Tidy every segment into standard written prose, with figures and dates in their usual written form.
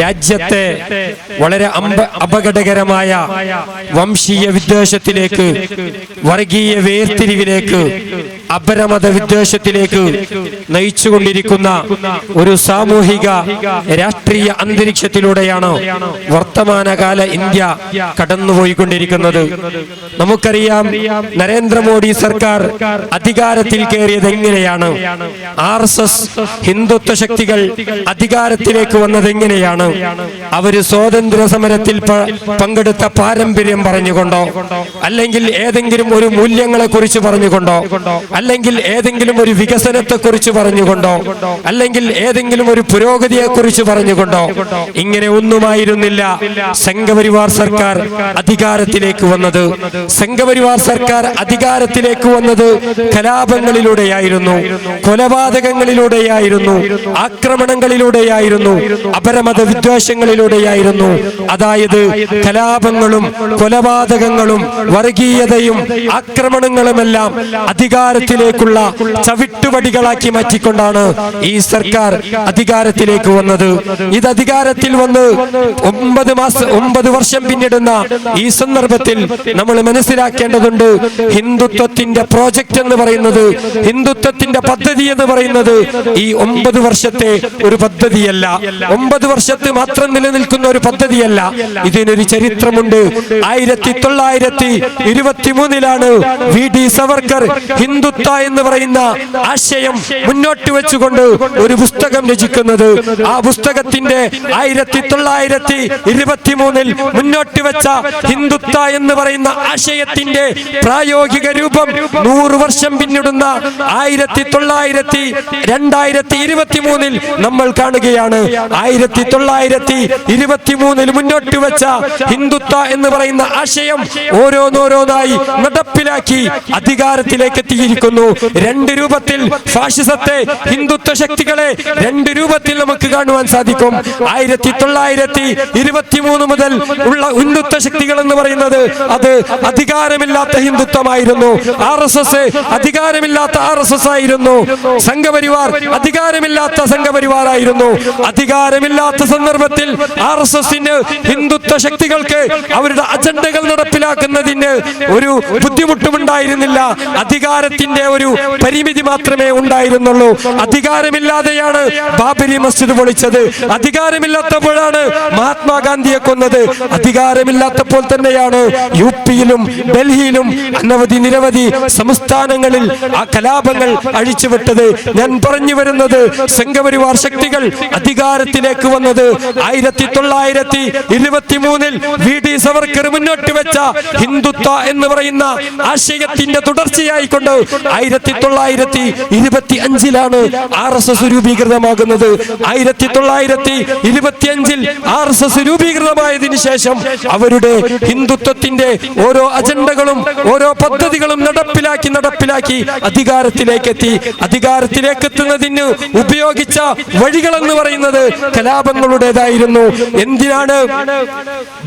രാജ്യത്തെ വളരെ അപകടകരമായ വംശീയ വിദ്വേഷത്തിലേക്ക്, വർഗീയ വേർതിരിവിലേക്ക്, അപരമത വിദ്വേഷത്തിലേക്ക് നയിച്ചുകൊണ്ടിരിക്കുന്ന ഒരു സാമൂഹിക രാഷ്ട്രീയ അന്തരീക്ഷത്തിലൂടെയാണ് വർത്തമാനകാല ഇന്ത്യ കടന്നുപോയിക്കൊണ്ടിരിക്കുന്നത്. നമുക്കറിയാം, നരേന്ദ്രമോദി സർക്കാർ അധികാരത്തിൽ കയറിയത് എങ്ങനെയാണ്, RSS ഹിന്ദുത്വ ശക്തികൾ അധികാരത്തിലേക്ക് വന്നത് എങ്ങനെയാണ്, അവര് സ്വാതന്ത്ര്യ സമരത്തിൽ പങ്കെടുത്ത പാരമ്പര്യം പറഞ്ഞുകൊണ്ടോ, അല്ലെങ്കിൽ ഏതെങ്കിലും ഒരു മൂല്യങ്ങളെ കുറിച്ച് പറഞ്ഞുകൊണ്ടോ, അല്ലെങ്കിൽ ഏതെങ്കിലും ഒരു വികസനത്തെ കുറിച്ച് പറഞ്ഞുകൊണ്ടോ, അല്ലെങ്കിൽ ഏതെങ്കിലും ഒരു പുരോഗതിയെ കുറിച്ച് പറഞ്ഞുകൊണ്ടോ, ഇങ്ങനെ ഒന്നുമായിരുന്നില്ല സംഘപരിവാർ സർക്കാർ അധികാരത്തിലേക്ക് വന്നത്. സംഘപരിവാർ സർക്കാർ അധികാരത്തിലേക്ക് വന്നത് കലാപങ്ങളിലൂടെയായിരുന്നു, കൊലപാതകങ്ങളിലൂടെയായിരുന്നു, ആക്രമണങ്ങളിലൂടെയായിരുന്നു, അപരമത വിദ്വേഷങ്ങളിലൂടെയായിരുന്നു. അതായത് കലാപങ്ങളും കൊലപാതകങ്ങളും വർഗീയതയും ആക്രമണങ്ങളുമെല്ലാം അധികാരത്തിലേക്കുള്ള ചവിട്ടുപടികളാക്കി മാറ്റിക്കൊണ്ടാണ് ഈ സർക്കാർ അധികാരത്തിലേക്ക് വന്നത്. ഇത് അധികാരത്തിൽ വന്ന് 9 വർഷം പിന്നിടുന്ന ഈ സന്ദർഭത്തിൽ നമ്മൾ മനസ്സിലാക്കേണ്ടതുണ്ട്, ഹിന്ദുത്വത്തിന്റെ പ്രോജക്റ്റ് എന്ന് പറയുന്നത്, ഹിന്ദുത്വത്തിന്റെ പദ്ധതി എന്ന് പറയുന്നത് ഈ 9 വർഷത്തെ ഒരു പദ്ധതിയല്ല, 9 വർഷത്തെ മാത്രം നിലനിൽക്കുന്ന ഒരു പദ്ധതിയല്ല. ഇതിനൊരു ചരിത്രമുണ്ട്. 1923 VD സവർക്കർ ഹിന്ദുത്വ എന്ന് പറയുന്ന ആശയം മുന്നോട്ട് വെച്ചുകൊണ്ട് ഒരു പുസ്തകം രചിക്കുന്നത്. ആ പുസ്തകത്തിന്റെ 1923 മുന്നോട്ട് വെച്ച ഹിന്ദുത്വ എന്ന് പറയുന്ന ആശയത്തിന്റെ പ്രായോഗിക രൂപം 100 വർഷം പിന്നിടുന്ന 2023 നമ്മൾ കാണുകയാണ്. 1923 മുന്നോട്ട് വെച്ച ഹിന്ദുത്വ എന്ന് പറയുന്ന ആശയം ഓരോന്നോരോന്നായി നടപ്പിലാക്കി അധികാരത്തിലേക്ക് എത്തിയിരിക്കുന്നു. 2 രൂപത്തിൽ ഫാഷിസത്തെ, ഹിന്ദുത്വ ശക്തികളെ 2 രൂപത്തിൽ നമുക്ക് കാണുവാൻ സാധിക്കും. 1923 മുതൽ ഉള്ള ഹിന്ദുത്വ ശക്തികൾ എന്ന് പറയുന്നത് അത് അധികാരമില്ലാത്ത ഹിന്ദുത്വമായിരുന്നു. RSS അധികാരമില്ലാത്ത RSS ആയിരുന്നു. സംഘപരിവാർ അധികാരമില്ലാത്ത സംഘപരിവാറായിരുന്നു. അധികാരമില്ലാത്ത സന്ദർഭത്തിൽ RSSന്, ഹിന്ദുത്വ ശക്തികൾക്ക് അവരുടെ അജണ്ടകൾ നടപ്പിലാക്കുന്നതിന് ഒരു ബുദ്ധിമുട്ടുമുണ്ടായിരുന്നില്ല. അധികാരത്തിന്റെ ഒരു പരിമിതി മാത്രമേ ഉണ്ടായിരുന്നുള്ളൂ. അധികാരമില്ലാതെയാണ് ബാബരി മസ്ജിദ് പൊളിച്ചത്. അധികാരമില്ലാത്തപ്പോഴാണ് മഹാത്മാഗാന്ധിയെ കൊന്നത്. അധികാരമില്ലാത്തപ്പോൾ തന്നെയാണ് UP-യിലും ഡൽഹിയിലും നിരവധി സംസ്ഥാനങ്ങളിൽ ആ കലാപങ്ങൾ അഴിച്ചുവിട്ടത്. ഞാൻ പറഞ്ഞു വരുന്നത്, സംഘപരിവാർ ശക്തികൾ അധികാരത്തിലേക്ക് വന്നത് 1923 VD സവർക്കർ മുന്നോട്ട് വെച്ച ഹിന്ദുത്വ എന്ന് പറയുന്ന ആശയത്തിന്റെ തുടർച്ചയായിക്കൊണ്ട് 1925 RSS രൂപീകൃതമാകുന്നത്. 1925 RSS രൂപീകൃതമായതിനു ശേഷം അവരുടെ ഹിന്ദുത്വത്തിന്റെ ഓരോ അജണ്ടകളും ഓരോ പദ്ധതികളും നടപ്പിലാക്കി അധികാരത്തിലേക്ക് എത്തി. അധികാരത്തിലേക്ക് എത്തുന്നതിന് ഉപയോഗിച്ച വഴികളെന്ന് പറയുന്നത് കലാപങ്ങളുടേതായിരുന്നു. എന്തിനാണ്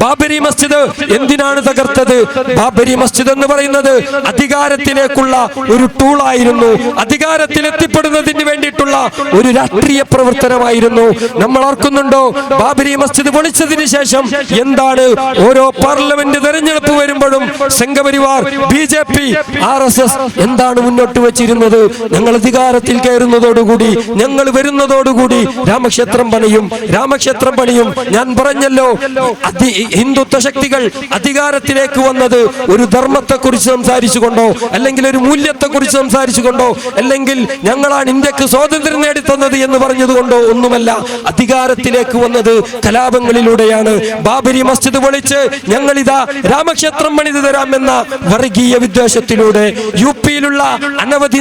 ബാബരി മസ്ജിദ് എന്തിനാണ് തകർത്തത്? ബാബരി മസ്ജിദ് എന്ന് പറയുന്നത് അധികാരത്തിലേക്കുള്ള ഒരു ടൂളായിരുന്നു. അധികാരത്തിൽ എത്തിപ്പെടുന്നതിന് വേണ്ടിയിട്ടുള്ള ഒരു രാഷ്ട്രീയ പ്രവർത്തനമായിരുന്നു. നമ്മൾ ഓർക്കുന്നുണ്ടോ, ബാബരി മസ്ജിദ് പൊളിച്ചതിന് ശേഷം എന്താണ് ഓരോ പാർലമെന്റ് തെരഞ്ഞെടുപ്പ് വരുമ്പോഴും സംഘപരിവാർ, BJP, RSS എന്താണ് മുന്നോട്ട് വെച്ചിരുന്നത്? ഞങ്ങൾ അധികാരത്തിൽ കയറുന്നതോടുകൂടി, ഞങ്ങൾ വരുന്നതോടുകൂടി രാമക്ഷേത്രം പണിയും. ഞാൻ പറഞ്ഞല്ലോ, ഹിന്ദുത്വ ശക്തികൾ അധികാരത്തിലേക്ക് വന്നത് ഒരു ധർമ്മത്തെ കുറിച്ച് സംസാരിച്ചുകൊണ്ടോ, അല്ലെങ്കിൽ ഒരു മൂല്യത്തെ കുറിച്ച് സംസാരിച്ചുകൊണ്ടോ, അല്ലെങ്കിൽ ഞങ്ങളാണ് ഇന്ത്യക്ക് സ്വാതന്ത്ര്യം നേടിത്തന്നത് എന്ന് പറഞ്ഞതുകൊണ്ടോ ഒന്നുമല്ല. അധികാരത്തിലേക്ക് വന്നത് കലാപങ്ങളിലൂടെയാണ്. ബാബരി മസ്ജിദ് പൊളിച്ച് ഞങ്ങളിതാ രാമക്ഷേത്രം പണിതു തരാമെന്ന വർഗീയ വിദ്വേഷത്തിലൂടെ, UP-യിലുള്ള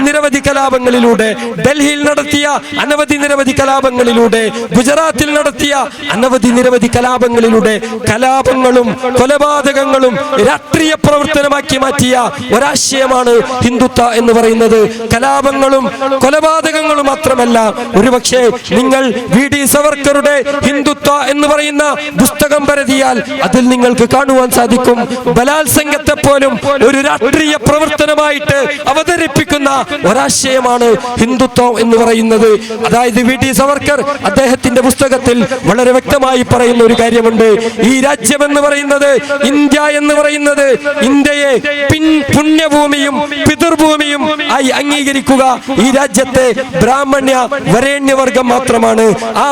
നിരവധി കലാപങ്ങളിലൂടെ, ഡൽഹിയിൽ നടത്തിയ നിരവധി കലാപങ്ങളിലൂടെ, ഗുജറാത്തിൽ നടത്തിയ നിരവധി കലാപങ്ങളിലൂടെ, കലാപങ്ങളും കൊലപാതകങ്ങളും രാഷ്ട്രീയ പ്രവർത്തനമാക്കി മാറ്റിയ ഒരാശയമാണ് ഹിന്ദുത്വ എന്ന് പറയുന്നത് കലാപങ്ങളും കൊലപാതകങ്ങളും മാത്രമല്ല. ഒരുപക്ഷെ നിങ്ങൾ വി.ഡി. സവർക്കറുടെ ഹിന്ദുത്വ എന്ന് പറയുന്ന പുസ്തകം പരതിയാൽ അതിൽ നിങ്ങൾക്ക് കാണുവാൻ സാധിക്കും, ബലാത്സംഗത്തെ പോലും ഒരു രാഷ്ട്രീയ പ്രവർത്തനമായിട്ട് അവതരിപ്പിക്കുന്ന ഒരാശയമാണ് ഹിന്ദുത്വം എന്ന് പറയുന്നത്. അതായത് വി.ഡി. സവർക്കർ അദ്ദേഹത്തിന്റെ പുസ്തകത്തിൽ വളരെ വ്യക്തമായി പറയുന്ന ഒരു കാര്യമുണ്ട്. ഈ രാജ്യം എന്ന് പറയുന്നത്, ഇന്ത്യ എന്ന് പറയുന്നത്, ഇന്ത്യയെ പുണ്യഭൂമിയും പിതൃഭൂമിയും ആയി അംഗീകരിക്കുക ഈ രാജ്യത്തെ ബ്രാഹ്മണ്യ വരേണ്യവർഗം മാത്രമാണ്. ആ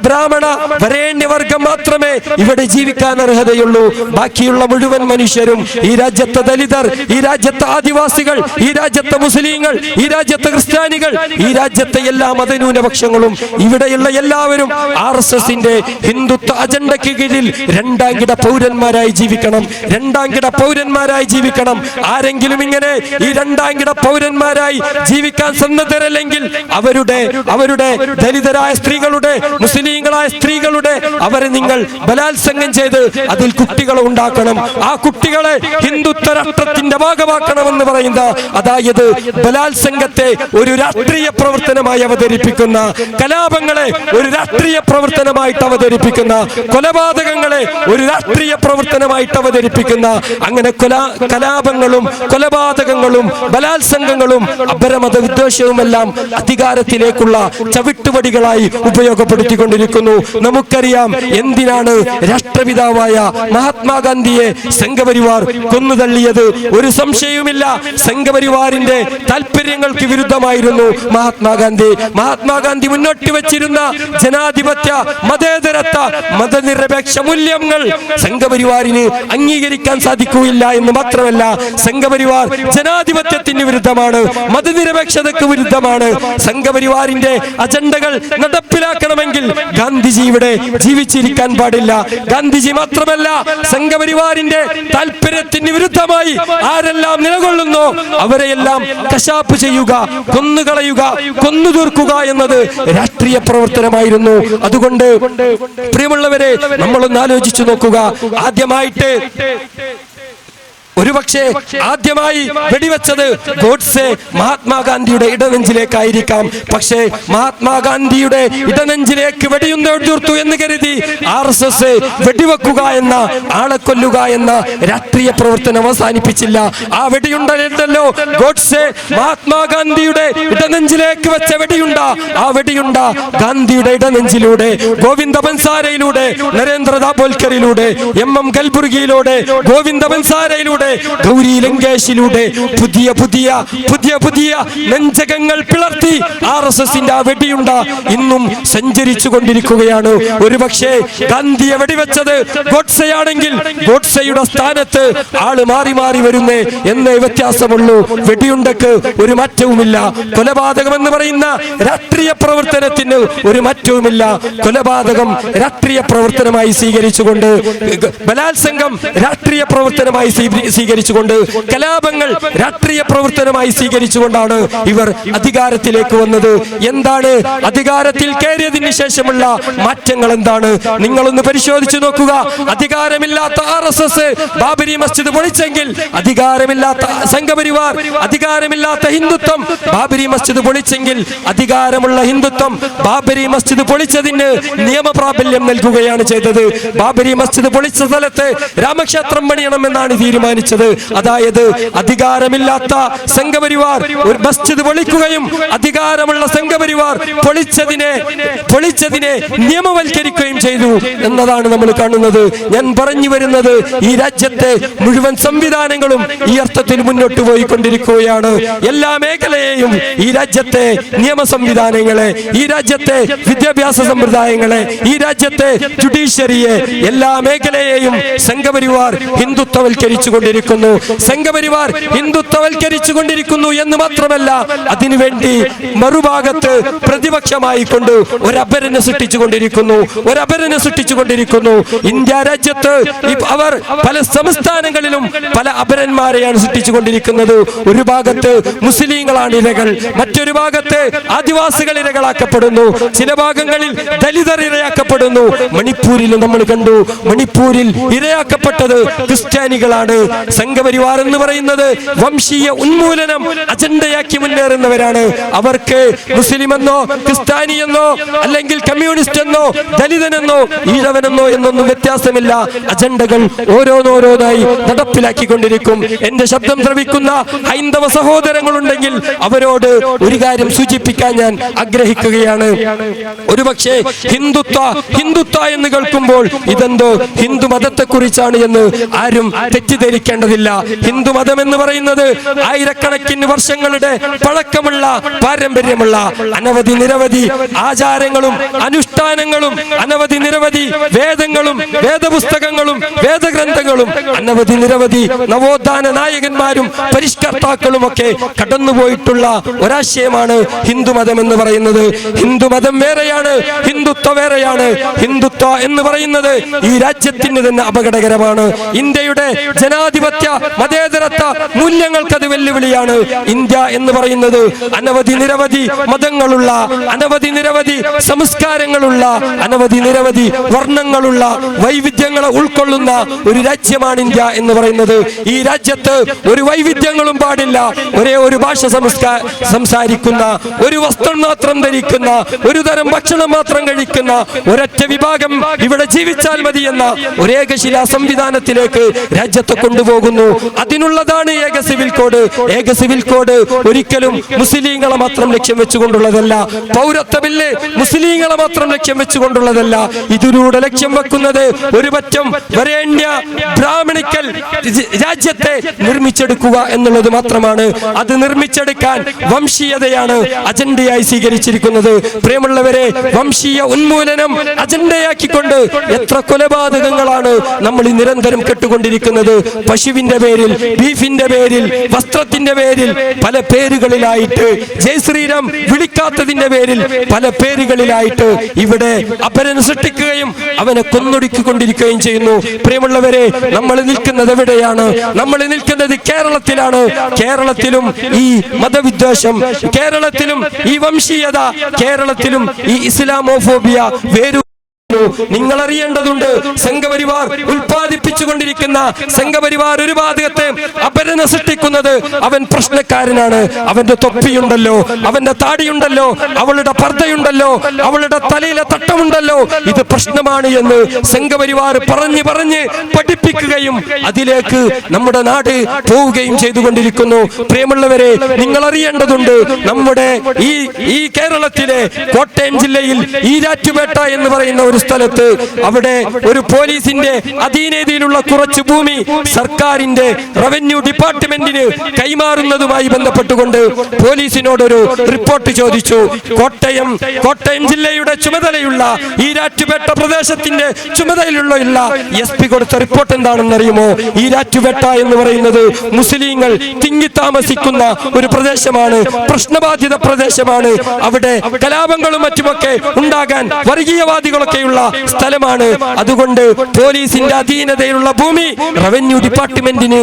ബ്രാഹ്മണ വരേണ്യവർഗം മാത്രമേ ഇവിടെ ജീവിക്കാൻ അർഹതയുള്ളൂ. ബാക്കിയുള്ള മുഴുവൻ മനുഷ്യരും, ഈ രാജ്യത്തെ ദലിതർ, ഈ രാജ്യത്തെ ആദിവാസികൾ, ഈ രാജ്യത്തെ മുസ്ലിങ്ങൾ, ഈ രാജ്യത്തെ ക്രിസ്ത്യാനികൾ, ഈ രാജ്യത്തെ എല്ലാ മതന്യൂനപക്ഷങ്ങളും, ഇവിടെയുള്ള എല്ലാവരും RSSന്റെ ഹിന്ദുത്വ അജണ്ടയ്ക്ക് കീഴിൽ രണ്ടാം കിട പൗരന്മാരായി ജീവിക്കണം, രണ്ടാം കിട പൗരന്മാരായി ജീവിക്കണം. ആരെങ്കിലും ഇങ്ങനെ ഈ രണ്ടാം കിട പൗരന്മാരായി ജീവിക്കാൻ സന്നദ്ധരല്ലെങ്കിൽ അവരുടെ ദലിതരായ സ്ത്രീകളുടെ, മുസ്ലിങ്ങളായ സ്ത്രീകളുടെ അവരെ നിങ്ങൾ ബലാത്സംഗം ചെയ്ത് അതിൽ കുട്ടികളെ ഉണ്ടാക്കണം. ആ കുട്ടികളെ ഹിന്ദുത്വ രാഷ്ട്രത്തിന്റെ ഭാഗമാക്കണമെന്ന് പറയുന്ന, അതായത് ബലാത്സംഗത്തെ ഒരു രാഷ്ട്രീയ പ്രവർത്തനമായി അവതരിപ്പിക്കുന്ന, കലാപങ്ങളെ ഒരു രാഷ്ട്രീയ പ്രവർത്തനമായിട്ട് അവതരിപ്പിക്കുന്ന, കൊലപാതകങ്ങളെ ഒരു രാഷ്ട്രീയ പ്രവർത്തനമായിട്ട് അവതരിപ്പിക്കുന്ന, അങ്ങനെ കലാപങ്ങളും കൊലപാതകങ്ങളും ബലാത്സംഗങ്ങളും അപരമത വിദ്വേഷവുമെല്ലാം അധികാരത്തിലേക്കുള്ള ചവിട്ടുപടികളായി ഉപയോഗപ്പെടുത്തിക്കൊണ്ടിരിക്കുന്നു. നമുക്കറിയാം എന്തിനാണ് രാഷ്ട്രപിതാവായ മഹാത്മാഗാന്ധിയെ സംഘപരിവാർ കൊന്നുതള്ളിയത്. ഒരു സംശയവുമില്ല, സംഘപരിവാറിന്റെ താല്പര്യങ്ങൾക്ക് വിരുദ്ധമായിരുന്നു മഹാത്മാഗാന്ധി മുന്നോട്ട് വെച്ചിരുന്ന ജനാധിപത്യ, മതേതരത്വ, മതനിരപേക്ഷ മൂല്യങ്ങൾ സംഘപരിവാറിന് അംഗീകരിക്കാൻ സാധിക്കുകയില്ല എന്ന് മാത്രമല്ല, സംഘപരിവാർ ജനാധിപത്യത്തിന് വിരുദ്ധമാണ്, മതനിരപേക്ഷതയ്ക്ക് വിരുദ്ധമാണ്. സംഘപരിവാറിന്റെ അജണ്ടകൾ നടപ്പിലാക്കണമെങ്കിൽ ഗാന്ധിജി ഇവിടെ ജീവിച്ചിരിക്കാൻ പാടില്ല. ഗാന്ധിജി മാത്രമല്ല, സംഘപരിവാറിന്റെ താല്പര്യത്തിന് വിരുദ്ധമായി ആരെല്ലാം നിലകൊള്ളുന്നോ അവരെയെല്ലാം കശാപ്പ് ചെയ്യുക, കൊന്നുകളയുക, കൊന്നു തീർക്കുക എന്നത് രാഷ്ട്രീയ പ്രവർത്തനമായിരുന്നു. അതുകൊണ്ട് പ്രിയമുള്ളവരെ, നമ്മളൊന്ന് ആലോചിച്ചു നോക്കുക. ആദ്യമായി വെടിവെച്ചത് ഗോഡ്സെ മഹാത്മാഗാന്ധിയുടെ ഇടനെഞ്ചിലേക്കായിരിക്കാം. പക്ഷേ മഹാത്മാഗാന്ധിയുടെ ഇടനെഞ്ചിലേക്ക് വെടിയുണ്ടു എന്ന് കരുതി RSS വെടിവെക്കുക എന്ന, ആളെ കൊല്ലുക എന്ന രാഷ്ട്രീയ പ്രവർത്തനം അവസാനിപ്പിച്ചില്ല. ആ വെടിയുണ്ടല്ലോ ഗോഡ്സെ മഹാത്മാഗാന്ധിയുടെ ഇടനെഞ്ചിലേക്ക് വെച്ച വെടിയുണ്ട. ആ വെടിയുണ്ട ഗാന്ധിയുടെ ഇടനെഞ്ചിലൂടെ, ഗോവിന്ദ ബൻസാരയിലൂടെ, നരേന്ദ്ര ദാബോൽക്കറിലൂടെ, MM കൽബുർഗിയിലൂടെ, ഗോവിന്ദ ബൻസാരയിലൂടെ, ഗൗരി ലങ്കേഷിലൂടെ പുതിയ നെഞ്ചകങ്ങൾ പിളർത്തി RSSന്റെ ആ വെടിയുണ്ട ഇന്നും സഞ്ചരിച്ചു കൊണ്ടിരിക്കുകയാണ്. ഒരുപക്ഷെ ഗാന്ധിയെ വെടിവെച്ചത് ഗോഡ്സെയാണെങ്കിൽ ഗോഡ്സെയുടെ സ്ഥാനത്ത് ആള് മാറി മാറി വരുന്നേ എന്നേ വ്യത്യാസമുള്ളൂ. വെടിയുണ്ടക്ക് ഒരു മാറ്റവുമില്ല. കൊലപാതകം എന്ന് പറയുന്ന രാഷ്ട്രീയ പ്രവർത്തനത്തിന് ഒരു മാറ്റവുമില്ല. കൊലപാതകം രാഷ്ട്രീയ പ്രവർത്തനമായി സ്വീകരിച്ചുകൊണ്ട്, ബലാത്സംഗം രാഷ്ട്രീയ പ്രവർത്തനമായി സ്വീകരിച്ചുകൊണ്ട്, കലാപങ്ങൾ രാഷ്ട്രീയ പ്രവർത്തനമായി സ്വീകരിച്ചുകൊണ്ടാണ് ഇവർ അധികാരത്തിലേക്ക് വന്നത്. എന്താണ് അധികാരത്തിൽ കയറിയതിന് ശേഷമുള്ള മാറ്റങ്ങൾ എന്താണ്? നിങ്ങളൊന്ന് പരിശോധിച്ചു നോക്കുക. അധികാരമില്ലാത്ത RSS ബാബരി മസ്ജിദ് പൊളിച്ചെങ്കിൽ, അധികാരമില്ലാത്ത സംഘപരിവാർ, അധികാരമില്ലാത്ത ഹിന്ദുത്വം ബാബരി മസ്ജിദ് പൊളിച്ചെങ്കിൽ, അധികാരമുള്ള ഹിന്ദുത്വം ബാബരി മസ്ജിദ് പൊളിച്ചതിന് നിയമപ്രാബല്യം നൽകുകയാണ് ചെയ്തത്. ബാബരി മസ്ജിദ് പൊളിച്ച സ്ഥലത്ത് രാമക്ഷേത്രം പണിയണമെന്നാണ് തീരുമാനിച്ചത്. അതായത് അധികാരമില്ലാത്ത സംഘപരിവാർ ഒരു മസ്ജിദ് പൊളിക്കുകയും അധികാരമുള്ള സംഘപരിവാർ പൊളിച്ചതിനെ നിയമവൽക്കരിക്കുകയും ചെയ്തു എന്നതാണ് നമ്മൾ കാണുന്നത്. ഞാൻ പറഞ്ഞു വരുന്നത്, ഈ രാജ്യത്തെ മുഴുവൻ സംവിധാനങ്ങളും ഈ അർത്ഥത്തിൽ മുന്നോട്ട് പോയിക്കൊണ്ടിരിക്കുകയാണ്. എല്ലാ മേഖലയെയും, ഈ രാജ്യത്തെ നിയമ സംവിധാനങ്ങളെ, ഈ രാജ്യത്തെ വിദ്യാഭ്യാസ സമ്പ്രദായങ്ങളെ, ഈ രാജ്യത്തെ ജുഡീഷ്യറിയെ, എല്ലാ മേഖലയെയും സംഘപരിവാർ ഹിന്ദുത്വവൽക്കരിച്ചു കൊണ്ടിരിക്കുന്നു. സംഘപരിവാർ ഹിന്ദുത്വവൽക്കരിച്ചു കൊണ്ടിരിക്കുന്നു എന്ന് മാത്രമല്ല, അതിനുവേണ്ടി മറുഭാഗത്ത് പ്രതിപക്ഷമായി കൊണ്ട് ഒരപരനെ സൃഷ്ടിച്ചുകൊണ്ടിരിക്കുന്നു. ഇന്ത്യ രാജ്യത്ത് അവർ പല സംസ്ഥാനങ്ങളിലും പല അപരന്മാരെയാണ് സൃഷ്ടിച്ചുകൊണ്ടിരിക്കുന്നത്. ഒരു ഭാഗത്ത് മുസ്ലിങ്ങളാണ് ഇരകൾ, മറ്റൊരു ഭാഗത്ത് ആദിവാസികൾ ഇരകളാക്കപ്പെടുന്നു, ചില ഭാഗങ്ങളിൽ ദലിതർ ഇരയാക്കപ്പെടുന്നു. മണിപ്പൂരിൽ നമ്മൾ കണ്ടു, മണിപ്പൂരിൽ ഇരയാക്കപ്പെട്ടത് ക്രിസ്ത്യാനികളാണ്. സംഘപരിവാർ എന്ന് പറയുന്നത് വംശീയ ഉന്മൂലനം അജണ്ടയാക്കി മുന്നേറുന്നവരാണ്. അവർക്ക് മുസ്ലിമെന്നോ ക്രിസ്ത്യാനിയെന്നോ അല്ലെങ്കിൽ കമ്മ്യൂണിസ്റ്റ് എന്നോ ദലിതനെന്നോ ഈഴവനെന്നോ എന്നൊന്നും വ്യത്യാസമില്ല. അജണ്ടകൾ ഓരോന്നോരോന്നായി നടപ്പിലാക്കിക്കൊണ്ടിരിക്കും. എന്റെ ശബ്ദം ശ്രവിക്കുന്ന ഹൈന്ദവ സഹോദരങ്ങളുണ്ടെങ്കിൽ അവരോട് ഒരു കാര്യം സൂചിപ്പിക്കാൻ ഞാൻ ആഗ്രഹിക്കുകയാണ്. ഒരുപക്ഷെ ഹിന്ദുത്വ എന്ന് കേൾക്കുമ്പോൾ ഇതെന്തോ ഹിന്ദു മതത്തെ കുറിച്ചാണ് എന്ന് ആരും തെറ്റിദ്ധരിക്കേണ്ടതില്ല. ഹിന്ദു മതം എന്ന് പറയുന്നത് ആയിരക്കണക്കിന് വർഷങ്ങളുടെ പഴക്കമുള്ള പാരമ്പര്യമുള്ള അനവധി നിരവധി ആചാരങ്ങളും അനുഷ്ഠാനങ്ങളും അനവധി നിരവധി വേദങ്ങളും വേദപുസ്തകങ്ങളും വേദഗ്രന്ഥങ്ങളും അനവധി നിരവധി നവോത്ഥാന നായകന്മാരും പരിഷ്കർത്താക്കളും ഒക്കെ കടന്നുപോയിട്ടുള്ള ഒരാശയമാണ് ഹിന്ദുമതം എന്ന് പറയുന്നത്. ഹിന്ദുമതം വേറെയാണ്, ഹിന്ദുത്വ വേറെയാണ്. ഹിന്ദുത്വ എന്ന് പറയുന്നത് ഈ രാജ്യത്തിന് തന്നെ അപകടകരമാണ്. ഇന്ത്യയുടെ ജനാധിപത്യ മതേതരത്വ മൂല്യങ്ങൾക്ക് അത് വെല്ലുവിളിയാണ്. ഇന്ത്യ എന്ന് പറയുന്നത് അനവധി നിരവധി മതങ്ങളുള്ള, അനവധി നിരവധി സംസ്കാരങ്ങളുള്ള, അനവധി നിരവധി വർണ്ണങ്ങളുള്ള, വൈവിധ്യങ്ങളെ ഉൾക്കൊള്ളുന്ന ഒരു രാജ്യമാണ് ഇന്ത്യ എന്ന് പറയുന്നത്. ഈ രാജ്യത്ത് ഒരു വൈവിധ്യങ്ങളും പാടില്ല. ഒരേ ഒരു ഭാഷ സംസാരിക്കുന്ന, ഒരു വസ്ത്രം മാത്രം ധരിക്കുന്ന, ഒരു തരം ഭക്ഷണം മാത്രം കഴിക്കുന്ന ഒരൊറ്റ വിഭാഗം ഇവിടെ ജീവിച്ചാൽ മതി എന്ന ഒരേകശിലാ സംവിധാനത്തിലേക്ക് രാജ്യത്തെ കൊണ്ടുപോകുന്നു. അതിനുള്ളതാണ് ഏക സിവിൽ കോഡ്. ഏക സിവിൽ കോഡ് ഒരിക്കലും മുസ്ലിങ്ങളെ മാത്രം ലക്ഷ്യം വെച്ചുകൊണ്ടുള്ളതല്ല. പൗരത്വ ബില്ല് മുസ്ലിങ്ങളെ മാത്രം ലക്ഷ്യം വെച്ചുകൊണ്ടുള്ളതല്ല. ഇതിലൂടെ ലക്ഷ്യം വെക്കുന്നത് ഒരു പറ്റം വരേണ്യ ബ്രാഹ്മണിക്കൽ രാജ്യത്തെ നിർമ്മിച്ചെടുക്കുക എന്നുള്ളത് മാത്രമാണ്. അത് നിർമ്മിച്ചെടുക്കാൻ വംശീയതയാണ് അജണ്ടയായി സ്വീകരിച്ചിരിക്കുന്നത്. പ്രിയമുള്ളവരെ, വംശീയ ഉന്മൂലനം അജണ്ടയാക്കിക്കൊണ്ട് എത്ര കൊലപാതകങ്ങളാണ് നമ്മൾ ഈ നിരന്തരം കേട്ടുകൊണ്ടിരിക്കുന്നത്. പശുവിന്റെ പേരിൽ, ബീഫിന്റെ പേരിൽ, വസ്ത്രത്തിന്റെ പേരിൽ, പല പേരുകളിലായിട്ട്, ജയ് ശ്രീരാം വിളിക്കാത്തതിന്റെ പേരിൽ പല പേരുകളിലായിട്ട് ഇവിടെ അപരനെ സൃഷ്ടിക്കുകയും അവനെ കൊന്നൊടുക്കിക്കൊണ്ടിരിക്കുകയും ചെയ്യുന്നു. പ്രിയമുള്ളവരെ, നമ്മൾ നിൽക്കുന്നത് എവിടെയാണ്? നമ്മൾ നിൽക്കുന്നത് കേരളത്തിലാണ്. കേരളത്തിലും ഈ മതവിദ്വേഷം, കേരളത്തിലും ഈ വംശീയത, കേരളത്തിലും ഈ ഇസ്ലാമോഫോബിയ വേരു. നിങ്ങൾ അറിയേണ്ടതുണ്ട്, സംഘപരിവാർ ഉൽപ്പാദിപ്പിച്ചുകൊണ്ടിരിക്കുന്ന, സംഘപരിവാർ ഒരു ഭാഗത്തെ അപരനെ സൃഷ്ടിക്കുന്നത് അവൻ പ്രശ്നക്കാരനാണ്. അവന്റെ തൊപ്പിയുണ്ടല്ലോ, അവന്റെ താടിയുണ്ടല്ലോ, അവളുടെ പർദ്ദയുണ്ടല്ലോ, അവളുടെ തലയിലെ തട്ടമുണ്ടല്ലോ, ഇത് പ്രശ്നമാണ് എന്ന് സംഘപരിവാർ പറഞ്ഞ് പഠിപ്പിക്കുകയും അതിലേക്ക് നമ്മുടെ നാട് പോവുകയും ചെയ്തുകൊണ്ടിരിക്കുന്നു. പ്രിയമുള്ളവരെ, നിങ്ങൾ അറിയേണ്ടതുണ്ട്, നമ്മുടെ ഈ കേരളത്തിലെ കോട്ടയം ജില്ലയിൽ ഈരാറ്റുപേട്ട എന്ന് പറയുന്ന ഒരു സ്ഥലത്ത്, അവിടെ ഒരു പോലീസിന്റെ അധീനതയിലുള്ള കുറച്ച് ഭൂമി സർക്കാരിന്റെ റവന്യൂ ഡിപ്പാർട്ട്മെന്റിന് കൈമാറുന്നതുമായി ബന്ധപ്പെട്ടുകൊണ്ട് പോലീസിനോടൊരു റിപ്പോർട്ട് ചോദിച്ചു. കോട്ടയം ജില്ലയുടെ ചുമതലയുള്ള, ഈരാറ്റുപേട്ട പ്രദേശത്തിന്റെ ചുമതലയുള്ള SP കൊടുത്ത റിപ്പോർട്ട് എന്താണെന്ന് അറിയുമോ? ഈരാറ്റുപേട്ട എന്ന് പറയുന്നത് മുസ്ലിങ്ങൾ തിങ്ങി താമസിക്കുന്ന ഒരു പ്രദേശമാണ്, പ്രശ്നബാധിത പ്രദേശമാണ്. അവിടെ കലാപങ്ങളും മറ്റുമൊക്കെ ഉണ്ടാകാൻ വർഗീയവാദികളൊക്കെയുള്ള സ്ഥലമാണ്. അതുകൊണ്ട് പോലീസിന്റെ അധീനതയിലുള്ള ഭൂമി റവന്യൂ ഡിപ്പാർട്ട്മെന്റിന്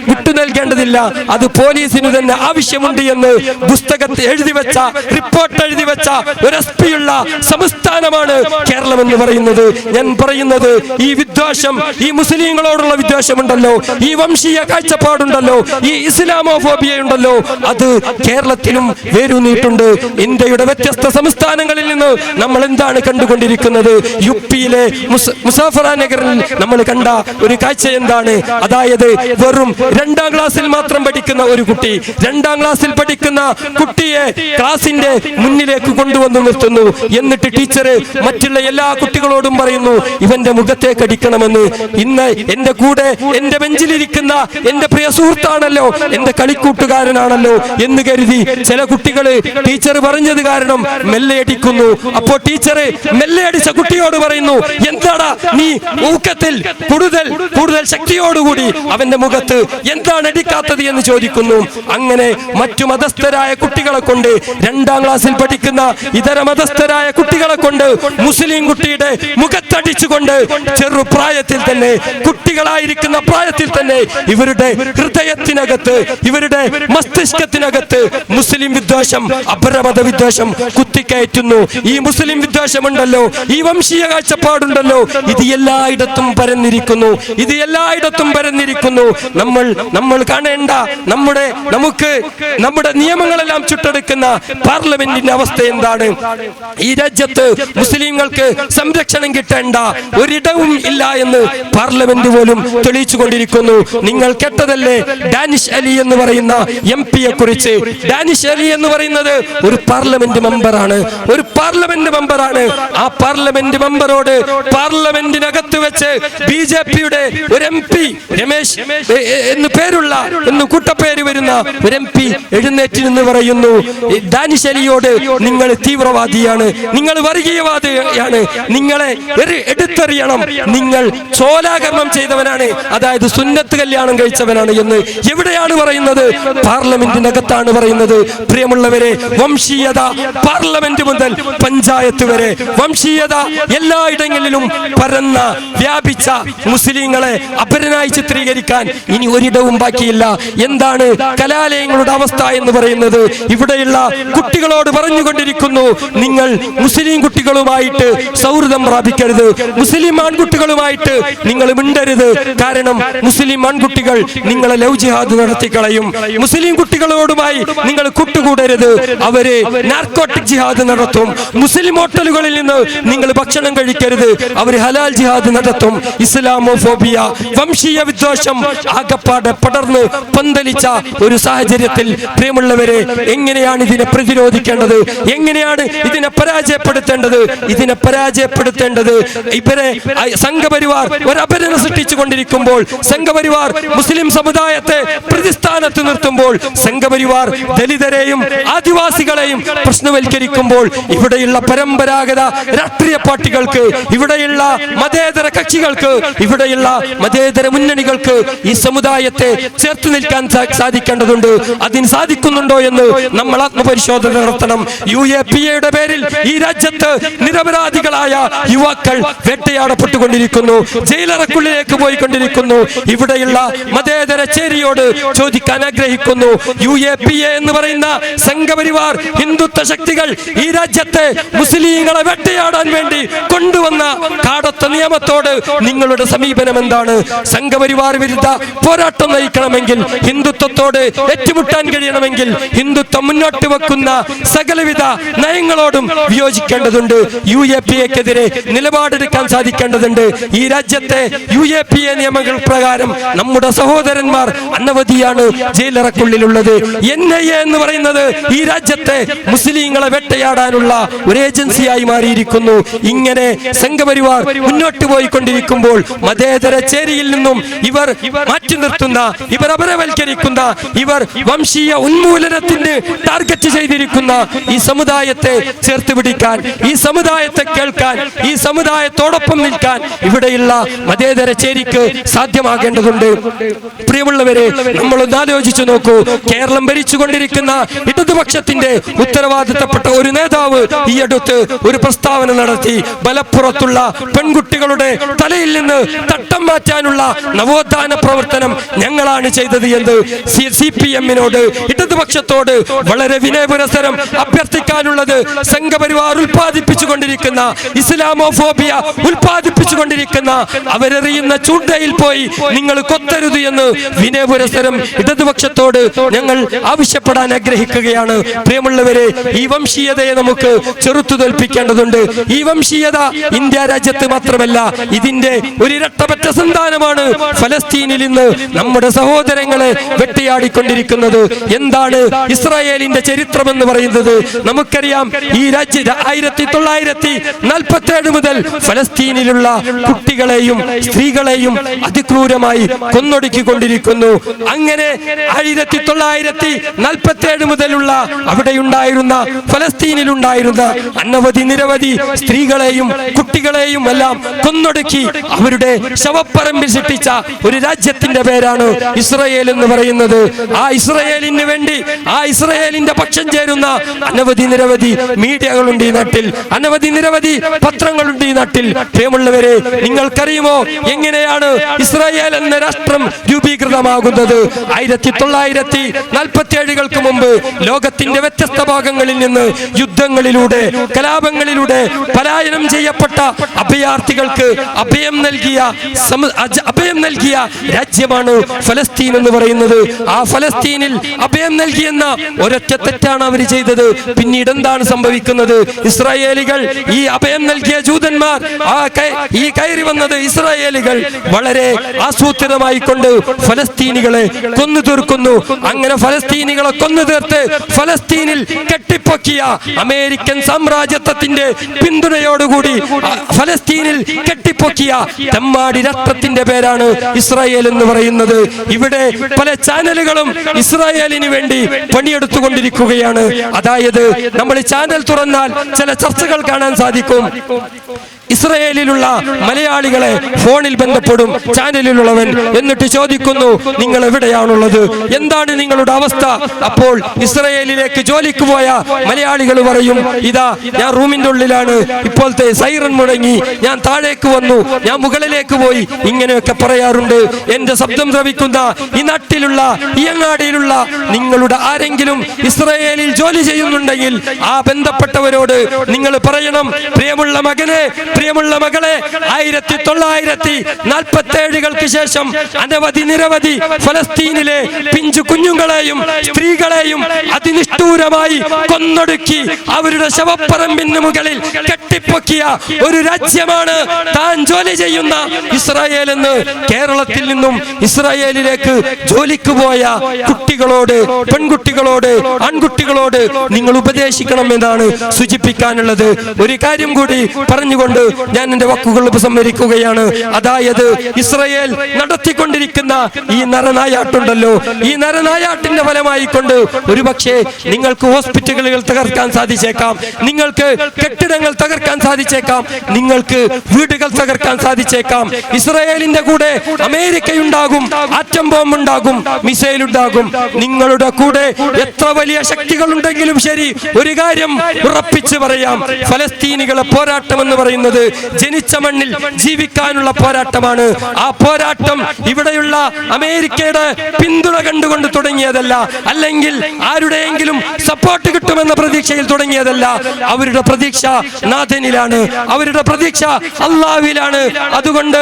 വിട്ടുനൽകേണ്ടതില്ല. അത് പോലീസിന് തന്നെ ആവശ്യമുണ്ട് എന്ന് പുസ്തകത്തിൽ എഴുതിവെച്ച, റിപ്പോർട്ട് എഴുതിവെച്ച ഒരു SP ഉള്ള സംസ്ഥാനമാണ് കേരളം എന്ന് പറയുന്നത്. ഞാൻ പറയുന്നത്, ഈ വിദ്വേഷം, ഈ മുസ്ലിങ്ങളോടുള്ള വിദ്വേഷമുണ്ടല്ലോ, ഈ വംശീയ കാഴ്ചപ്പാടുണ്ടല്ലോ, ഈ ഇസ്ലാമോഫോബിയ ഉണ്ടല്ലോ, അത് കേരളത്തിലും വേരൂന്നിയിട്ടുണ്ട്. ഇന്ത്യയുടെ വ്യത്യസ്ത സംസ്ഥാനങ്ങളിൽ നിന്ന് നമ്മൾ എന്താണ് കണ്ടുകൊണ്ടിരിക്കുന്നത്? യുപിയിലെ മുസാഫറ നഗറിൽ നമ്മൾ കണ്ട ഒരു കാഴ്ച എന്താണ്? അതായത് വെറും 2ാം ക്ലാസ്സിൽ മാത്രം പഠിക്കുന്ന ഒരു കുട്ടി, 2ാം ക്ലാസ്സിൽ പഠിക്കുന്ന കുട്ടിയെ ക്ലാസിന്റെ മുന്നിലേക്ക് കൊണ്ടുവന്ന് നിർത്തുന്നു. എന്നിട്ട് ടീച്ചർ മറ്റുള്ള എല്ലാ കുട്ടികളോടും പറയുന്നു, ഇവന്റെ മുഖത്തേക്ക് അടിക്കണമെന്ന്. ഇന്ന് എന്റെ കൂടെ, എന്റെ ബെഞ്ചിലിരിക്കുന്ന എന്റെ പ്രിയ സുഹൃത്താണല്ലോ, എന്റെ കളിക്കൂട്ടുകാരനാണല്ലോ എന്ന് കരുതി ചില കുട്ടികൾ ടീച്ചർ പറഞ്ഞത് കാരണം മെല്ലെ അടിക്കുന്നു. അപ്പോ ടീച്ചർ മെല്ലെ അടിച്ച കുട്ടിയോട് പറയുന്നു, എന്താടാ നീ ഊക്കത്തിൽ കൂടുതൽ ശക്തിയോടുകൂടി അവന്റെ മുഖത്ത് എന്താണ് അടിക്കാത്തത് എന്ന് ചോദിക്കുന്നു. അങ്ങനെ മറ്റു മതസ്ഥരായ കുട്ടികളെ കൊണ്ട്, 2ാം ക്ലാസ്സിൽ പഠിക്കുന്ന ഇതര മതസ്ഥരായ കുട്ടികളെ കൊണ്ട് മുസ്ലിം കുട്ടിയുടെ മുഖത്തടിച്ചുകൊണ്ട് ചെറുപ്രായത്തിൽ തന്നെ, കുട്ടികളായിരിക്കുന്ന പ്രായത്തിൽ തന്നെ ഇവരുടെ ഹൃദയത്തിനകത്ത്, ഇവരുടെ മസ്തിഷ്കത്തിനകത്ത് മുസ്ലിം വിദ്വേഷം, അപരമത വിദ്വേഷം കുത്തിക്കയറ്റുന്നു. ഈ മുസ്ലിം വിദ്വേഷമുണ്ടല്ലോ, ഈ വംശീയ കാഴ്ചപ്പാടുണ്ടല്ലോ, ഇത് എല്ലായിടത്തും പരന്നിരിക്കുന്നു. ഇത് എല്ലായിടത്തും പരന്നിരിക്കുന്നു. നമ്മൾ കാണേണ്ട നമ്മുടെ നിയമങ്ങളെല്ലാം ചുട്ടെടുക്കുന്ന പാർലമെന്റിന്റെ അവസ്ഥ എന്താണ്? ഈ രാജ്യത്ത് മുസ്ലിങ്ങൾക്ക് സംരക്ഷണം കിട്ടേണ്ട ഒരിടവും ഇല്ല എന്ന് പാർലമെന്റ് പോലും തെളിയിച്ചുകൊണ്ടിരിക്കുന്നു. നിങ്ങൾ കേട്ടതല്ലേ ഡാനിഷ് അലി എന്ന് പറയുന്ന MP-യെ കുറിച്ച്? ഡാനിഷ് അലി എന്ന് പറയുന്നത് ഒരു പാർലമെന്റ് മെമ്പറാണ്. ആ പാർലമെന്റ് മെമ്പറോട് പാർലമെന്റിനകത്ത് വെച്ച് BJP-യുടെ ഒരു MP, രമേശ് എന്ന് പേരുള്ള കൂട്ടപ്പേര് വരുന്ന ഒരു MP എഴുന്നേറ്റ് നിന്ന് പറയുന്നു, ഡാനിഷ് അലിയോട് നിങ്ങൾ തീവ്രവാദിയാണ്, നിങ്ങൾ വർഗീയവാദിയാണ്, നിങ്ങളെ എടുത്തെറിയണം, നിങ്ങൾ ചോലാകരണം ചെയ്തവനാണ്, അതായത് സുന്നത്ത് കല്യാണം കഴിച്ചവനാണ് എന്ന് എവിടെയാണ് പറയുന്നത്? പാർലമെന്റിനകത്താണ് പറയുന്നത്. പ്രിയമുള്ളവരെ, വംശീയത പാർലമെന്റ് മുതൽ പഞ്ചായത്ത് വരെ, വംശീയത എല്ലായിടങ്ങളിലും പരന്ന വ്യാപിച്ച മുസ്ലിങ്ങളെ അപരനായി ചിത്രീകരിക്കാൻ ഇനി ഒരിടവും ബാക്കിയില്ല. എന്താണ് കലാലയങ്ങളുടെ അവസ്ഥ എന്ന് പറയുന്നത്? ഇവിടെയുള്ള കുട്ടികളോട് പറഞ്ഞുകൊണ്ടിരിക്കുന്നു, നിങ്ങൾ മുസ്ലിം കുട്ടികളുമായിട്ട് സൗഹൃദം പ്രാപിക്കരുത്, മുസ്ലിം ആൺകുട്ടികളുമായിട്ട് നിങ്ങൾ മിണ്ടരുത്, കാരണം മുസ്ലിം ആൺകുട്ടികൾ നിങ്ങളെ ലവ് ജിഹാദ് നടത്തിക്കളയും. മുസ്ലിം കുട്ടികളോടുമായി നിങ്ങൾ കൂട്ടുകൂടരുത്, അവര് നാർക്കോട്ടിക് ജിഹാദ് നടത്തും. മുസ്ലിം ഹോട്ടലുകളിൽ നിന്ന് നിങ്ങൾ ഭക്ഷണം കഴിക്കരുത്, അവർ ഹലാൽ ജിഹാദ് നടത്തും. ഇസ്ലാമോഫോബിയ, വംശീയ വിദ്വേഷം ആകപ്പാടെ പടർന്ന് പന്തലിച്ച ഒരു സാഹചര്യത്തിൽ പ്രിയമുള്ളവരെ, എങ്ങനെയാണ് ഇതിനെ പ്രതിരോധിക്കേണ്ടത്? എങ്ങനെയാണ് ഇതിനെ പരാജയപ്പെടുത്തേണ്ടത്? ഇവരെ സംഘപരിവാർ ഒരു അപരന സൃഷ്ടിച്ചു കൊണ്ടിരിക്കുമ്പോൾ, സംഘപരിവാർ മുസ്ലിം സമുദായത്തെ പ്രതിസ്ഥാനത്ത് നിർത്തുമ്പോൾ, സംഘപരിവാർ ദലിതരെയും ആദിവാസികളെയും പ്രശ്നവൽക്കരിക്കുമ്പോൾ, ഇവിടെയുള്ള പരമ്പരാഗത രാഷ്ട്രീയ പാർട്ടികൾക്ക്, ഇവിടെയുള്ള മതേതര കക്ഷികൾക്ക്, ഇവിടെയുള്ള മതേതര മുന്നണികൾക്ക് ഈ സമുദായത്തെ ചേർത്ത് നിൽക്കാൻ സാധിക്കേണ്ടതുണ്ട്. അതിന് സാധിക്കുന്നുണ്ടോ എന്ന് നമ്മൾ ആത്മപരിശോധന നടത്തണം. UAPA-യുടെ പേരിൽ ഈ രാജ്യത്ത് നിരപരാധികളായ യുവാക്കൾ വേട്ടയാടപ്പെട്ടുകൊണ്ടിരിക്കുന്നു, ജയിലറക്കുള്ളിലേക്ക് പോയിക്കൊണ്ടിരിക്കുന്നു. ഇവിടെയുള്ള മതേതര ചേരിയോട് ചോദിക്കാൻ ആഗ്രഹിക്കുന്നു, UAPA എന്ന് പറയുന്ന സംഘപരിവാർ ഹിന്ദുത്വ ശക്തികൾ ഈ രാജ്യത്തെ മുസ്ലിങ്ങളെ വേട്ടയാടാൻ വേണ്ടി കൊണ്ടുവന്ന കാടത്ത നിയമത്തോട് നിങ്ങളുടെ സമീപനം എന്താണ്? സംഘപരിവാർ വിരുദ്ധ പോരാട്ടം നയിക്കണമെങ്കിൽ, ഹിന്ദുത്വത്തോട് ഏറ്റുമുട്ടാൻ കഴിയണമെങ്കിൽ, ഹിന്ദുത്വം മുന്നോട്ട് വെക്കുന്ന സകലവിധ നയങ്ങളോടും വിയോജിക്കേണ്ടതുണ്ട്. UAPA-ക്കെതിരെ നിലപാടെടുക്കാൻ സാധിക്കേണ്ടതുണ്ട്. ഈ രാജ്യത്തെ UAPA നിയമങ്ങൾ പ്രകാരം നമ്മുടെ സഹോദരന്മാർ അനവധിയാണ് ജയിലറക്കുള്ളിലുള്ളത്. NIA എന്ന് പറയുന്നത് ഈ രാജ്യത്തെ മുസ്ലിങ്ങളെ വേട്ടയാടാനുള്ള ഒരു ഏജൻസിയായി മാറിയിരിക്കുന്നു. ഇങ്ങനെ സംഘപരിവാർ മുന്നോട്ട് പോയിക്കൊണ്ടിരിക്കുമ്പോൾ, മതേതര ചേരിയിൽ നിന്നും ഇവർ മാറ്റി നിർത്തുന്ന, ഇവർ അപരവൽക്കരിക്കുന്ന, ഇവർ വംശീയ ഉന്മൂലനത്തിന് ടാർഗറ്റ് ചെയ്തിരിക്കുന്ന ഈ സമുദായത്തെ ചേർത്ത് പിടിക്കാൻ, ഈ സമുദായത്തെ കേൾക്കാൻ, ഈ സമുദായത്തോടൊപ്പം നിൽക്കാൻ ഇവിടെയുള്ള മതേതര ചേരിക്ക് സാധ്യമാകേണ്ടതുണ്ട്. പ്രിയമുള്ളവരെ, നമ്മളൊന്ന് ആലോചിച്ചു നോക്കൂ. കേരളം ഭരിച്ചുകൊണ്ടിരിക്കുന്ന ഇടതുപക്ഷത്തിന്റെ ഉത്തരവാദിത്തപ്പെട്ട ഒരു നേതാവ് ഈ അടുത്ത് ഒരു പ്രസ്താവന നടത്തി. മലപ്പുറത്തുള്ള പെൺകുട്ടികളുടെ തലയിൽ നിന്ന് തട്ടം മാറ്റാനുള്ള നവോത്ഥാന പ്രവർത്തനം ഞങ്ങളാണ് ചെയ്തത് എന്ന് CPM-നോട്, ഇടതുപക്ഷത്തോട് വളരെ വിനയപുരസരം അഭ്യർത്ഥിക്കാനുള്ളത്, സംഘപരിവാർ ഉൽപ്പാദിപ്പിച്ചുകൊണ്ടിരിക്കുന്ന, ഇസ്ലാമോഫോബിയ ഉൽപ്പാദിപ്പിച്ചുകൊണ്ടിരിക്കുന്ന അവരെറിയുന്ന ചൂണ്ടയിൽ പോയി നിങ്ങൾ കൊത്തരുത് എന്ന് വിനയപുരസരം ഇടതുപക്ഷത്തോട് ഞങ്ങൾ ആവശ്യപ്പെടാൻ ആഗ്രഹിക്കുകയാണ്. പ്രിയമുള്ളവരെ, ഈ വംശീയതയെ നമുക്ക് ചെറുത്തു തോൽപ്പിക്കേണ്ടതുണ്ട്. ഈ വംശീയത ഇന്ത്യ രാജ്യത്ത് മാത്രമല്ല, ഇതിന്റെ ഒരു ഇരട്ടപ്പറ്റ സന്താനമാണ് ഫലസ്തീനിൽ ഇന്ന് നമ്മുടെ സഹോദരങ്ങളെ വെട്ടിയാടിക്കൊണ്ടിരിക്കുന്നത്. എന്താണ് ഇസ്രായേലിന്റെ ചരിത്രം എന്ന് പറയുന്നത്? നമുക്കറിയാം, ഈ രാജ്യ 1947 മുതൽ ഫലസ്തീനിലുള്ള കുട്ടികളെയും സ്ത്രീകളെയും അതിക്രൂരമായി കൊന്നൊടുക്കിക്കൊണ്ടിരിക്കുന്നു. അങ്ങനെ 1947 മുതലുള്ള അവിടെയുണ്ടായിരുന്ന ഫലസ്തീനിലുണ്ടായിരുന്ന നിരവധി സ്ത്രീകളെയും കുട്ടികളെയും എല്ലാം കൊന്നൊടുക്കി അവരുടെ ശവപ്പറമ്പിൽ സൃഷ്ടിച്ച ഒരു രാജ്യത്തിന്റെ പേരാണ് ഇസ്രായേൽ എന്ന് പറയുന്നത്. ആ ഇസ്രായേലിന് വേണ്ടി, ആ ഇസ്രായേലിന്റെ പക്ഷം ചേരുന്ന നിരവധി മീഡിയകളുണ്ട് ഈ നാട്ടിൽ, നിരവധി പത്രങ്ങളുണ്ട് ഈ നാട്ടിൽ. പ്രിയമുള്ളവരെ, നിങ്ങൾക്കറിയുമോ എങ്ങനെയാണ് ഇസ്രായേൽ എന്ന രാഷ്ട്രം രൂപീകൃതമാകുന്നത്? 1947 മുമ്പ് ലോകത്തിന്റെ വ്യത്യസ്ത ഭാഗങ്ങളിൽ നിന്ന് യുദ്ധങ്ങളിലൂടെ, കലാപങ്ങളിലൂടെ, പലായനം ചെയ്യപ്പെട്ട അഭയാർത്ഥികൾക്ക് അഭയം നൽകിയ രാജ്യമാണ് ഫലസ്തീൻ എന്ന് പറയുന്നത്. ആ ഫലസ്തീനിൽ അഭയം നൽകിയെന്ന ഒരൊറ്റ തെറ്റാണ് അവർ ചെയ്തത്. പിന്നീട് എന്താണ് സംഭവിക്കുന്നത്? ഇസ്രായേലികൾ, ഈ അഭയം നൽകിയ ജൂതന്മാർ, ഈ കയറി വന്നത് ഇസ്രായേലികൾ വളരെ ആസൂത്രിതമായി കൊണ്ട് ഫലസ്തീനികളെ കൊന്നു തീർക്കുന്നു. അങ്ങനെ ഫലസ്തീനികളെ കൊന്നു തീർത്ത് ഫലസ്തീനിൽ കെട്ടിപ്പൊക്കിയ അമേരിക്കൻ സാമ്രാജ്യത്വത്തിന്റെ പിന്തുണയോടുകൂടി ഫലസ്തീനിൽ കെട്ടിപ്പൊക്കിയ തെമ്മാടി രാഷ്ട്രത്തിന്റെ പേരാണ് ഇസ്രായേൽ എന്ന് പറയുന്നത്. ഇവിടെ പല ചാനലുകളും ഇസ്രായേലിന് വേണ്ടി പണിയെടുത്തുകൊണ്ടിരിക്കുകയാണ്. അതായത് നമ്മൾ ചാനൽ തുറന്നാൽ ചില ചർച്ചകൾ കാണാൻ സാധിക്കും. ഇസ്രായേലിലുള്ള മലയാളികളെ ഫോണിൽ ബന്ധപ്പെടും ചാനലിലുള്ളവൻ, എന്നിട്ട് ചോദിക്കുന്നു, നിങ്ങൾ എവിടെയാണുള്ളത്, എന്താണ് നിങ്ങളുടെ അവസ്ഥ? അപ്പോൾ ഇസ്രായേലിലേക്ക് ജോലിക്ക് പോയ മലയാളികൾ പറയും, ഇതാ ഞാൻ റൂമിന്റെ ഉള്ളിലാണ്, ഇപ്പോഴത്തെ സൈറൻ മുഴങ്ങി, ഞാൻ താഴേക്ക് വന്നു, ഞാൻ മുകളിലേക്ക് പോയി, ഇങ്ങനെയൊക്കെ പറയാറുണ്ട്. എന്റെ ശബ്ദം ശ്രവിക്കുന്ന ഈ നാട്ടിലുള്ള, ഈ അങ്ങാടിയിലുള്ള നിങ്ങളുടെ ആരെങ്കിലും ഇസ്രായേലിൽ ജോലി ചെയ്യുന്നുണ്ടെങ്കിൽ ആ ബന്ധപ്പെട്ടവരോട് നിങ്ങൾ പറയണം, പ്രിയമുള്ള മകനെ, പ്രിയമുള്ള മകളെ, 1947 ശേഷം നിരവധി ഫലസ്തീനിലെ പിഞ്ചു കുഞ്ഞുങ്ങളെയും സ്ത്രീകളെയും അതിനിഷ്ഠൂരമായി കൊന്നൊടുക്കി അവരുടെ ശവപ്പറമ്പിന് മുകളിൽ കെട്ടിപ്പൊക്കിയ ഒരു രാജ്യമാണ് താൻ ജോലി ചെയ്യുന്ന ഇസ്രായേൽ എന്ന് കേരളത്തിൽ നിന്നും ഇസ്രായേലിലേക്ക് ജോലിക്ക് പോയ കുട്ടികളോട്, പെൺകുട്ടികളോട്, ആൺകുട്ടികളോട് നിങ്ങൾ ഉപദേശിക്കണം എന്നാണ് സൂചിപ്പിക്കാനുള്ളത്. ഒരു കാര്യം കൂടി പറഞ്ഞുകൊണ്ട് ഞാൻ എന്റെ വാക്കുകൾ ഉപസംഹരിക്കുകയാണ്. അതായത് ഇസ്രായേൽ നടത്തിക്കൊണ്ടിരിക്കുന്ന ഈ നരനായാട്ടുണ്ടല്ലോ, ഈ നരനായാട്ടിന്റെ ഫലമായി കൊണ്ട് ഒരുപക്ഷെ നിങ്ങൾക്ക് ഹോസ്പിറ്റലുകൾ തകർക്കാൻ സാധിച്ചേക്കാം, നിങ്ങൾക്ക് കെട്ടിടങ്ങൾ തകർക്കാൻ സാധിച്ചേക്കാം, നിങ്ങൾക്ക് വീടുകൾ തകർക്കാൻ സാധിച്ചേക്കാം. ഇസ്രായേലിന്റെ കൂടെ അമേരിക്കയുണ്ടാകും, ആറ്റം ബോംബ് ഉണ്ടാകും, മിസൈൽ ഉണ്ടാകും. നിങ്ങളുടെ കൂടെ എത്ര വലിയ ശക്തികളുണ്ടെങ്കിലും ശരി, ഒരു കാര്യം ഉറപ്പിച്ചു പറയാം, ഫലസ്തീനികളെ പോരാട്ടം എന്ന് പറയുന്നത് ജനിച്ച മണ്ണിൽ ജീവിക്കാനുള്ള പോരാട്ടമാണ്. ആ പോരാട്ടം ഇവിടെയുള്ള അമേരിക്കയുടെ പിന്തുണ കണ്ടുകൊണ്ട് തുടങ്ങിയതല്ല, അല്ലെങ്കിൽ ആരുടെയെങ്കിലും സപ്പോർട്ട് കിട്ടുമെന്ന പ്രതീക്ഷയിൽ തുടങ്ങിയതല്ല. അവരുടെ പ്രതീക്ഷ നാഥനിലാണ്, അവരുടെ പ്രതീക്ഷ അല്ലാഹുവിലാണ്. അതുകൊണ്ട്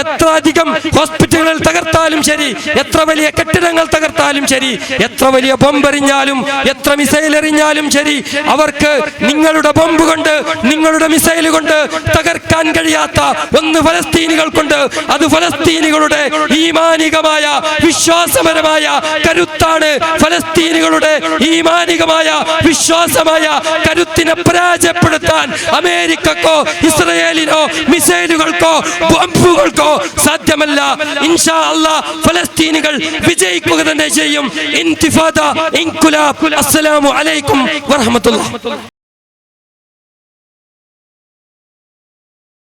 എത്ര അധികം ഹോസ്പിറ്റലുകൾ തകർത്താലും ശരി, എത്ര വലിയ കെട്ടിടങ്ങൾ തകർത്താലും ശരി, എത്ര വലിയ ബോംബെറിഞ്ഞാലും, എത്ര മിസൈൽ എറിഞ്ഞാലും ശരി, അവർക്ക് നിങ്ങളുടെ ബോംബ് കൊണ്ട്, നിങ്ങളുടെ മിസൈൽ കൊണ്ട് തകർക്കാൻ കഴിയാത്ത ഒന്ന് ഫലസ്തീനികൾക്കുണ്ട്. അത് ഫലസ്തീനികളുടെ ഈമാനികമായ വിശ്വാസപരമായ കരുത്താണ്. ഫലസ്തീനികളുടെ ഈമാനികമായ വിശ്വാസമായ കരുത്തിനെ പരാജയപ്പെടുത്താൻ അമേരിക്കക്കോ ഇസ്രായേലിനോ മിസൈലുകൾക്കോ ബോംബുകൾക്കോ സാധ്യമല്ല. ഇൻഷാ അല്ലാഹ് ഫലസ്തീനികൾ വിജയിക്കുക തന്നെ ചെയ്യും. ഇൻതിഫാദ, ഇൻകുലാബ്. അസ്സലാമു അലൈക്കും വറഹ്മത്തുള്ളാഹി.